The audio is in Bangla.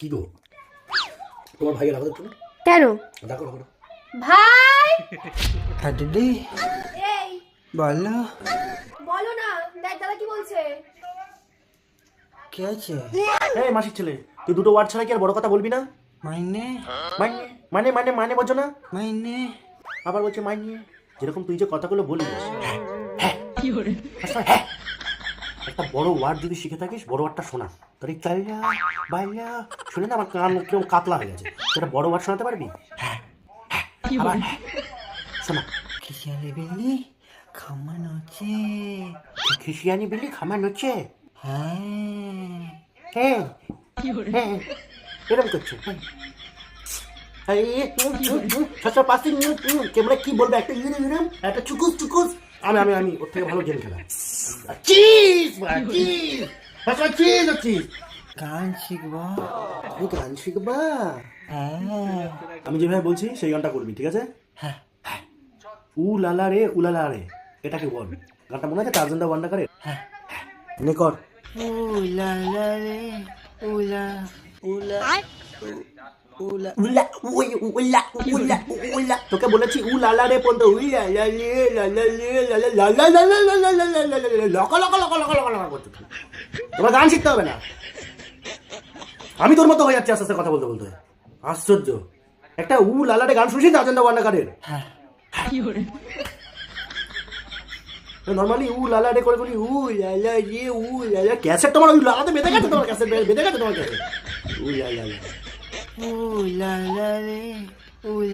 কি গো তোমার ভাইয়ের আলাদা একটু কেন দেখো দেখো ভাই? হ্যাঁ দিদি এই বলো বলো না, দেখ দাদা কি বলছে। কে আছে? এই মাসির ছেলে, তুই দুটো ওয়ার্ড ছাড়া কি আর বড় কথা বলবি না? মাইনে মানে মানে মানে মানে বলছো না, মাইনে আবার বলছে মাইনে। যেরকম তুই যে কথাগুলো বলিস, একটা বড় ওয়ার্ড যদি শিখে থাকিস, বড় ওয়ার্ডটা শোনা, তোর এই চাইলা বাইলা শুনে না আমার কান কেউ কাতলা হয়ে গেছে। সেটা বড় ওয়ার্ড শোনাতে পারবি? আবার শোনা, খিসালি বেলি খামান হচ্ছে। খ্রিস্টিয়ানি বিলি খামান হচ্ছে। হ্যাঁ হ্যাঁ হ্যাঁ এরকম করছো। ক্যামেরা কি বলবে, একটা ইউনিম একটা চুকুস চুকুস। আমি আমি আমি ওর থেকে ভালো গেম খেলা। চিজ চিজ চিজ গান শিখবো। তুমি গান শিখবা? হ্যাঁ আমি যেভাবে বলছি সেই গানটা করবি, ঠিক আছে? হ্যাঁ উ লালা রে এটাকে বল। গানটা মনে আছে টার্জান দা ওয়ান্ডার করে? হ্যাঁ নে কর। উলা লা রে উলা উলা উলা উলা উই উলা উলা উলা তোকে বলেছি উ লালা রে পর্যন্ত উই লালা লে লালা লে লালা লালা লালা লালা লালা লালা lock lock lock lock lock lock করতে। তোমার গান শিখতে হবে না, আমি তোর মতো হয়ে যাচ্ছি আস্তে আস্তে কথা বলতে বলতে। আশ্চর্য, একটা উ লালারে গান শুনছিস টার্জান দা ওয়ান্ডার কারের? হ্যাঁ নর্মালি উ লালা রে করে বলি উ লালা রে উ লালা। ক্যাসেট তোমার ওই লালাতে বেঁধে গেছে, তোমার ক্যাসেট বেঁধে গেছে তোমার ক্যাসেট। উ লালা উলা লা রে উলা